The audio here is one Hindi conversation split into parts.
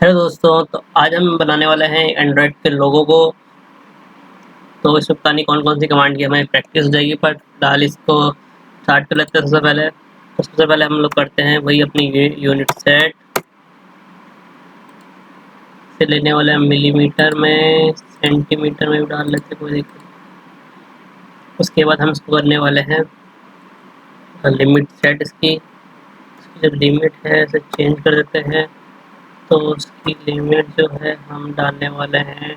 हेलो दोस्तों, तो आज हम बनाने वाले हैं एंड्रॉयड के लोगों को। तो इसमें पता नहीं कौन कौन सी कमांड की हमें प्रैक्टिस हो जाएगी, पर फिलहाल इसको स्टार्ट कर लेते हैं। सबसे पहले हम लोग करते हैं वही अपनी यूनिट सेट से लेने वाले हैं मिलीमीटर में, सेंटीमीटर में भी डाल लेते हैं, कोई दिक्कत नहीं। उसके बाद हम इसको करने वाले हैं लिमिट सेट। इसकी जो लिमिट है इसे चेंज कर देते हैं। तो उसकी लिमिट जो है हम डालने वाले हैं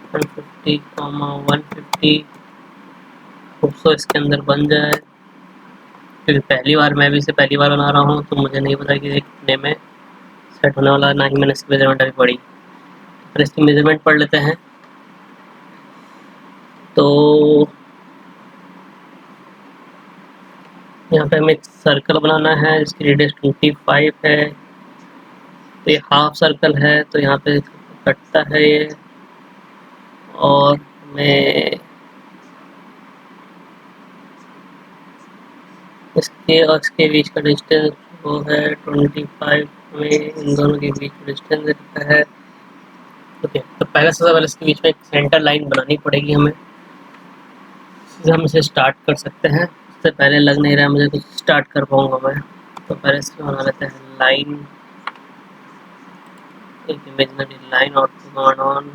150, 150 सो इसके अंदर बन जाए। क्योंकि पहली बार बना रहा हूँ, तो मुझे नहीं पता कि ये कितने में सेट होने वाला है, ना ही मैंने इसकी मेजरमेंट अभी पढ़ी। पर इसकी मेजरमेंट पढ़ लेते हैं। तो यहाँ पे हमें एक सर्कल बनाना है जिसकी रेडियस 25 है। तो ये हाफ सर्कल है, तो यहाँ पे कटता है ये। और हमें इसके और इसके बीच का डिस्टेंस वो है 25 में, इन दोनों के बीच का डिस्टेंस रहता है। ओके, तो सबसे पहले इसके बीच में एक सेंटर लाइन बनानी पड़ेगी हमें। हम इसे स्टार्ट कर सकते हैं। उससे पहले लग नहीं रहा है मुझे कुछ स्टार्ट कर पाऊंगा मैं। तो पहले इसमें बना लेते हैं लाइन, एक इमेजिनरी लाइन और ऑन।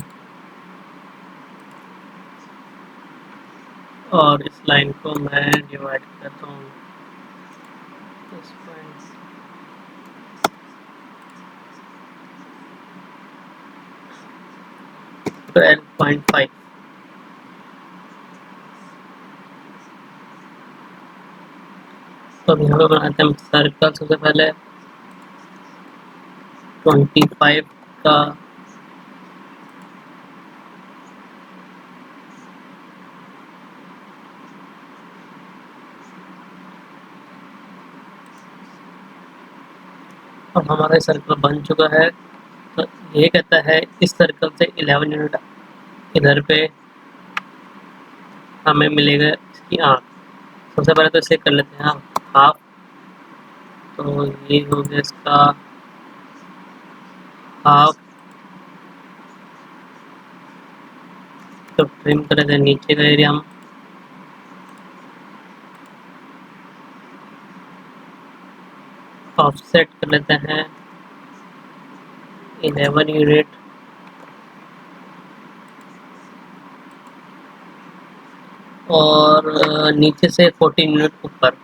और इस लाइन को मैं डिवाइड करता हूँ इस पॉइंट 12.5। तो अब यहाँ पे बनाते हैं सर्कल। सबसे पहले 25 का अब हमारा सर्कल बन चुका है। तो ये कहता है इस सर्कल से 11 यूनिट इधर पे हमें मिलेगा इसकी आँख। सबसे पहले तो इसे कर लेते हैं हाफ। तो ये हो गया इसका हाफ। तो ट्रिम कर लेते हैं नीचे का एरिया हम। ऑफसेट कर लेते हैं 11 यूनिट। और नीचे से 14 यूनिट ऊपर,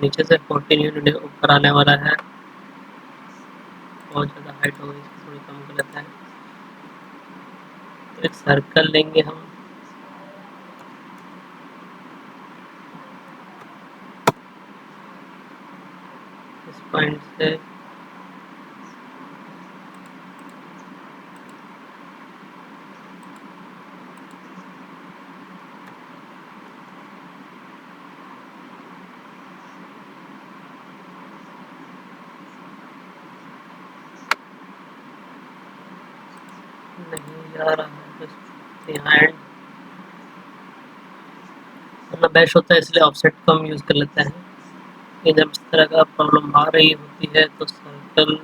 नीचे से 14 यूनिट ऊपर आने वाला है। बहुत ज़्यादा हाइट हो गई, इसको थोड़ी कम कर लेते हैं। तो एक सर्कल लेंगे हम। इस पॉइंट से नहीं जा रहा है, बस यहाँ एंड करना बेस्ट होता है, इसलिए ऑफसेट को हम यूज़ कर लेते हैं। कि जब इस तरह का प्रॉब्लम आ रही होती है तो सर्कल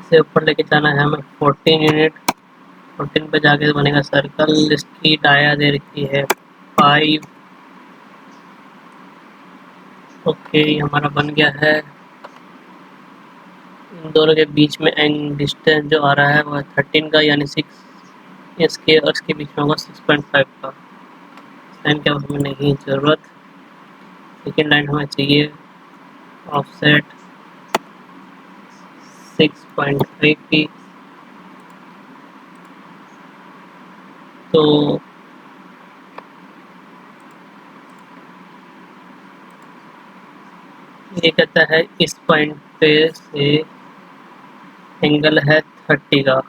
से ऊपर लेके जाना है हमें 14 यूनिट। 14 पे जाके बनेगा सर्कल। इसकी डाया दे रखी है 5। ओके, हमारा बन गया है। इन दोनों के बीच में एंड डिस्टेंस जो आ रहा है वो 13 का, यानी 6। इसके और इसके बीच में होगा 6.5 का। लाइन की हमें नहीं ज़रूरत। सेकेंड लाइन हमें चाहिए ऑफसेट 6.5 की। तो ये कहता है इस पॉइंट पे से एंगल है 30 का।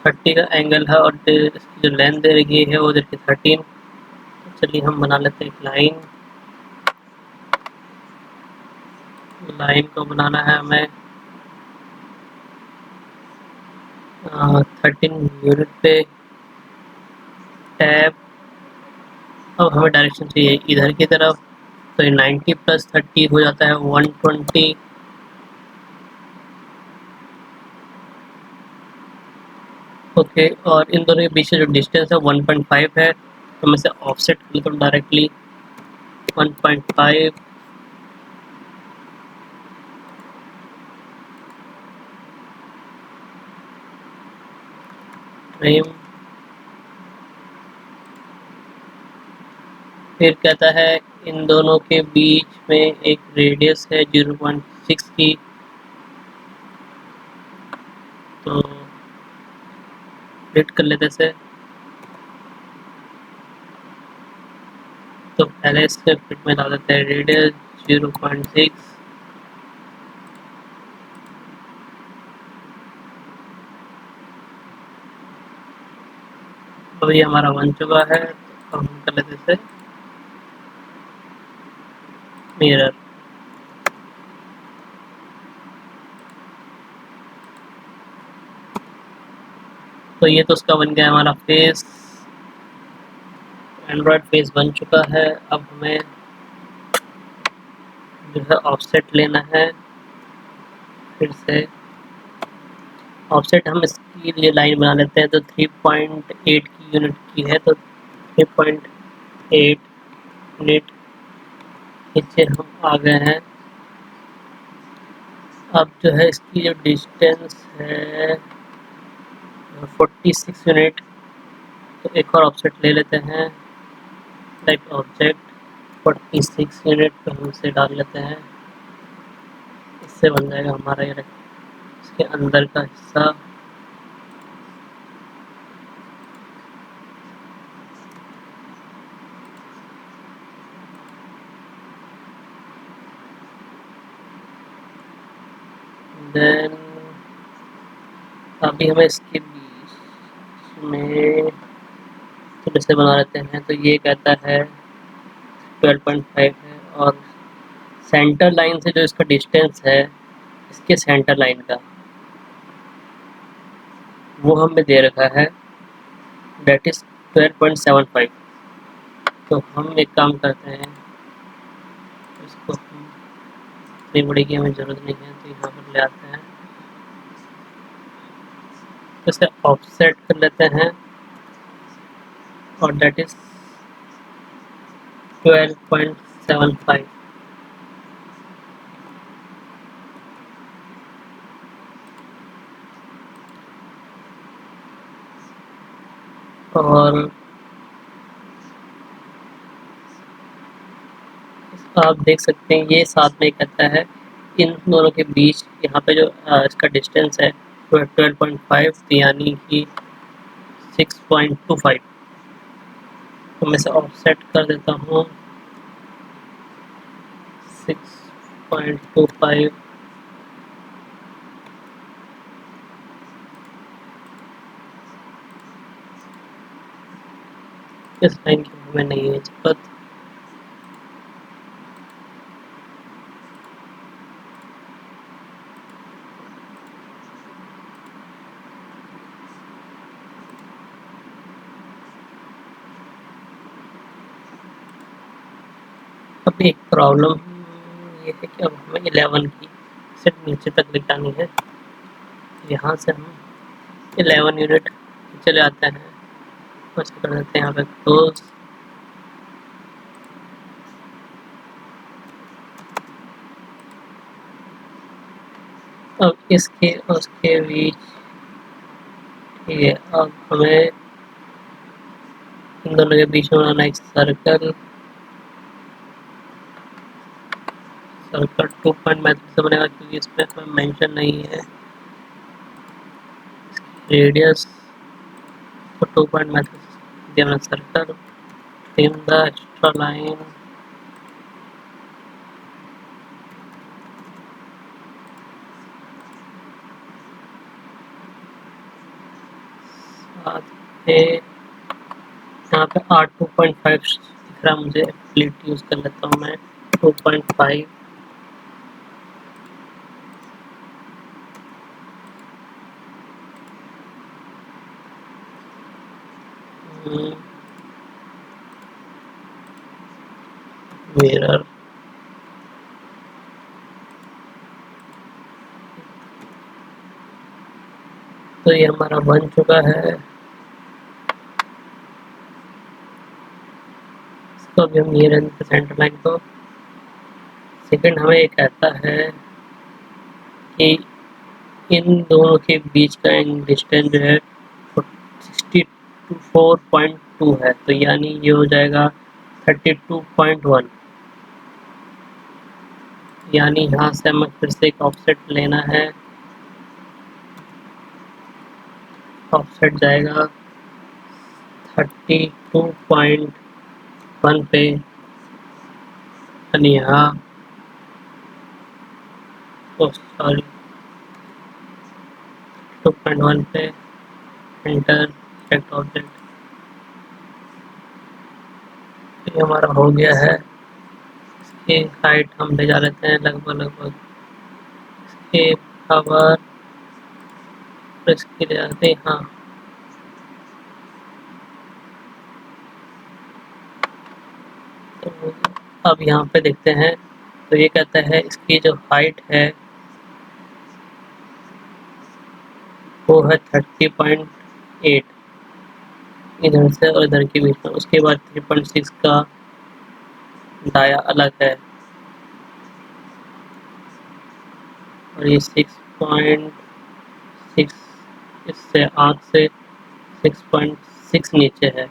30 का एंगल है और इसकी जो लेंथ दे रही है वो देखिए 13। तो चलिए हम बना लेते हैं एक लाइन। लाइन को बनाना है हमें 13 यूनिट पे टैप। अब हमें डायरेक्शन चाहिए इधर की तरफ। तो 90 प्लस 30 हो जाता है 120। ओके, और इन दोनों के बीच जो डिस्टेंस है 1.5 है, तो मैं इसे ऑफसेट कर लेता हूँ डायरेक्टली 1.5। ट्रिम, फिर कहता है इन दोनों के बीच में एक रेडियस है 0.6 की, तो एडिट कर लेते से। तो पहले इसके फिट में डाल देते हैं रेडियस 0.6। तो ये हमारा बन चुका है, तो हम कर लेते से मिरर। तो ये तो उसका बन गया हमारा फेस, एंड्रॉयड फेस बन चुका है। अब हमें जो है ऑफसेट लेना है, फिर से ऑफसेट हम इसकी लिए लाइन बना लेते हैं। तो 3.8 की यूनिट की है, तो 3.8 यूनिट नीचे हम आ गए हैं। अब जो है इसकी जो डिस्टेंस है 46 यूनिट, तो एक और ऑफसेट ले लेते हैं। सेलेक्ट ऑब्जेक्ट 46 यूनिट पे हम इसे डाल लेते हैं। इससे बन जाएगा हमारा ये इसके अंदर का हिस्सा। देन अभी हमें इसके बीच में थोड़े से बना लेते हैं। तो ये कहता है 12.5 है, और सेंटर लाइन से जो इसका डिस्टेंस है, इसके सेंटर लाइन का, वो हमें दे रखा है, डेट इज 12.75। तो हम एक काम करते हैं, इसको हम इतनी बड़ी की हमें ज़रूरत नहीं है, तो यहाँ पर ले आते हैं, इसे ऑफसेट कर लेते हैं, और डेट इज 12.75। और आप देख सकते हैं ये साथ में कहता है इन दोनों के बीच यहाँ पे जो इसका डिस्टेंस है 12.5, यानी कि 6.25। तो मैं इसे ऑफसेट कर देता हूँ 6.25। इस लाइन की हमें नहीं है जरूरत। अब एक प्रॉब्लम ये है कि अब हमें 11 की सिर्फ नीचे तक लिखानी है। यहाँ से हम 11 यूनिट चले आते हैं, और कर देते हैं यहाँ पे क्लोज। अब इसके और उसके बीच, ठीक है, अब हमें इन दोनों के बीच में बनाना एक सर्कल। सर्कल 2 पॉइंट मेथड से बनेगा, क्योंकि इसमें हमें मेंशन नहीं है रेडियस। तो 2 पॉइंट मेथड देना circle, trim the extra line, साथ में यहाँ पे 2.5 दिख रहा, मुझे स्प्लिट यूज कर लेता हूँ मैं 2.5। मिरर तो ये हमारा बन चुका है। इसको अभी हम ये रहने सेंटर लाइन को। सेकंड हमें ये कहता है कि इन दोनों के बीच का डिस्टेंस जो है 64.2 है, तो यानी ये हो जाएगा 32.1। यानी यहाँ से हमें फिर से एक ऑफसेट लेना है। ऑफसेट जाएगा 32.1 पे, यानी यहाँ सॉरी 2.1 पे एंटर सेलेक्ट ऑब्जेक्ट। ये हमारा हो गया है। इसकी हाइट हम ले जा लेते हैं लगभग इसके बराबर, इसकी ले जाते हैं हाँ। तो अब यहाँ पे देखते हैं, तो ये कहता है इसकी जो हाइट है वो है 30.8 इधर से और इधर के बीच में। उसके बाद 3.6 का दाया अलग है और ये 6.6 इससे आँख से 6.6 नीचे है।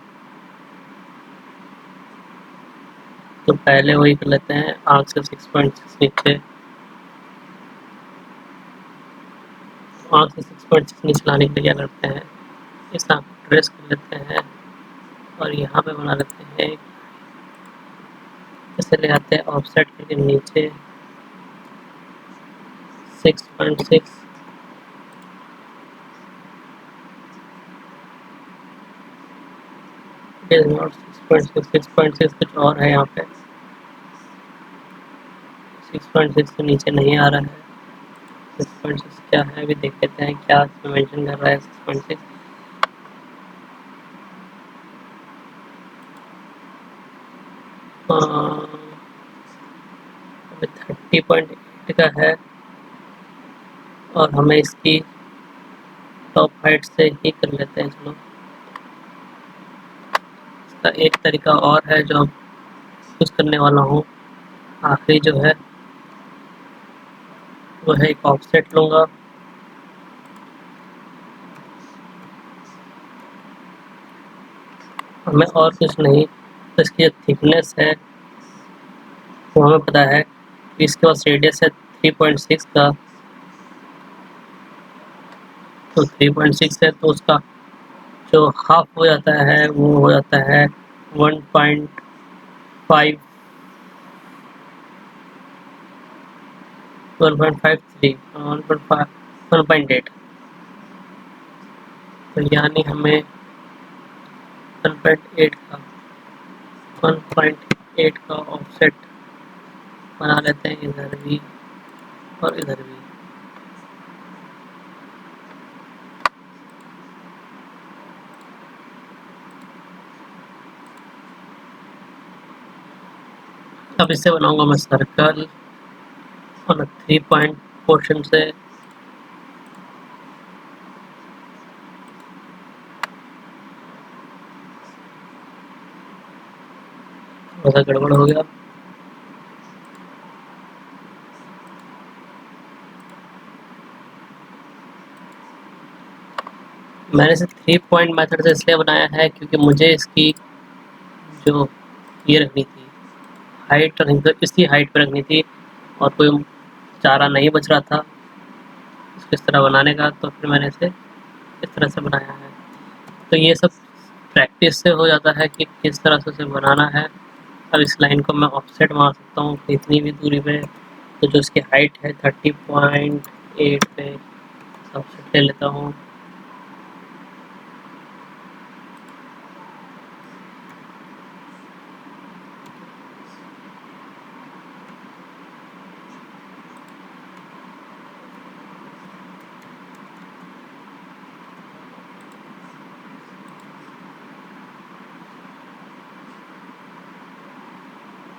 तो पहले वही कर लेते हैं, आँख से 6.6 नीचे। आँख से 6.6 नीचे लाने के लिए क्या करते हैं, इस आँख को ट्रेस कर लेते हैं और यहाँ पे बना लेते हैं, इसे ले आते हैं ऑफसेट के नीचे 6.6। नॉट 6.6 कुछ और है यहाँ पे, 6.6 से नीचे नहीं आ रहा है। 6.6 क्या है अभी देख लेते हैं, क्या इसमें मेंशन कर रहा है 6.6। अभी 30.8 का है और हमें इसकी टॉप हाइट से ही कर लेते हैं। चलो इसका एक तरीका और है जो हम यूज़ करने वाला हूँ। आखिरी जो है वो है एक ऑफसेट लूँगा, हमें और कुछ नहीं, तो इसकी जो थिकनेस है वो हमें पता है कि इसके पास रेडियस है 3.6 का। तो 3.6 है तो उसका जो हाफ हो जाता है वो हो जाता है 1.5 1.53 1.8। तो यानी हमें 1.8 का ऑफसेट बना लेते हैं इधर भी और इधर भी। अब इससे बनाऊंगा मैं सर्कल और 3 पॉइंट पोर्शन से। थोड़ा सा गड़बड़ हो गया। मैंने इसे 3 पॉइंट मेथड से इसलिए बनाया है क्योंकि मुझे इसकी जो ये रखनी थी हाइट, रखनी थी इसी हाइट पर रखनी थी और कोई चारा नहीं बच रहा था इसको इस तरह बनाने का, तो फिर मैंने इसे इस तरह से बनाया है। तो ये सब प्रैक्टिस से हो जाता है कि किस तरह से उसे बनाना है। अब इस लाइन को मैं ऑफसेट मार सकता हूँ इतनी भी दूरी पे, तो जो इसकी हाइट है 30.8 पे ऑफसेट ले लेता हूँ।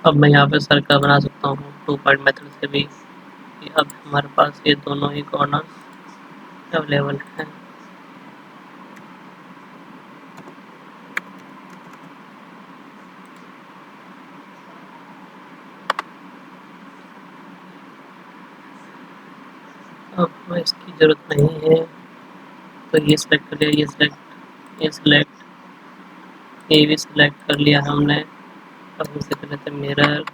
अब मैं यहाँ पे सर्कल बना सकता हूँ 2 पॉइंट मेथड से भी। अब हमारे पास ये दोनों ही कॉर्नर अवेलेबल हैं। अब इसकी ज़रूरत नहीं है, तो ये सिलेक्ट कर लिया, ये सिलेक्ट, ये भी सिलेक्ट कर लिया हमने। अब इसे कर लेते हैं मिरर।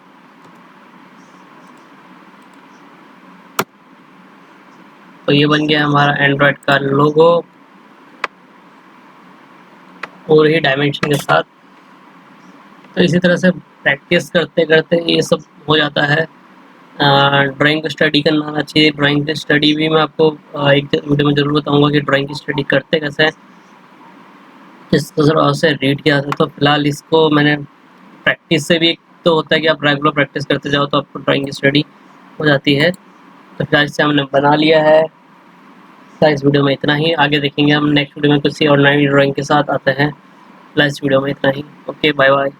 तो ये बन गया हमारा एंड्रॉयड का लोगो और ही डायमेंशन के साथ। तो इसी तरह से प्रैक्टिस करते करते ये सब हो जाता है। ड्राइंग को स्टडी करना आना चाहिए। ड्राइंग की स्टडी भी मैं आपको एक वीडियो में ज़रूर बताऊंगा कि ड्राइंग की स्टडी करते कैसे हैं, किस तरह से रीड किया जाता है। तो फिलहाल इसको मैंने प्रैक्टिस से भी, तो होता है कि आप रेगुलर प्रैक्टिस करते जाओ तो आपको ड्राइंग की स्टडी हो जाती है। तो फिलहाल इससे हमने बना लिया है। इस वीडियो में इतना ही, आगे देखेंगे हम नेक्स्ट वीडियो में किसी और नई ड्राइंग के साथ आते हैं। फिलहाल इस वीडियो में इतना ही। Okay, bye bye.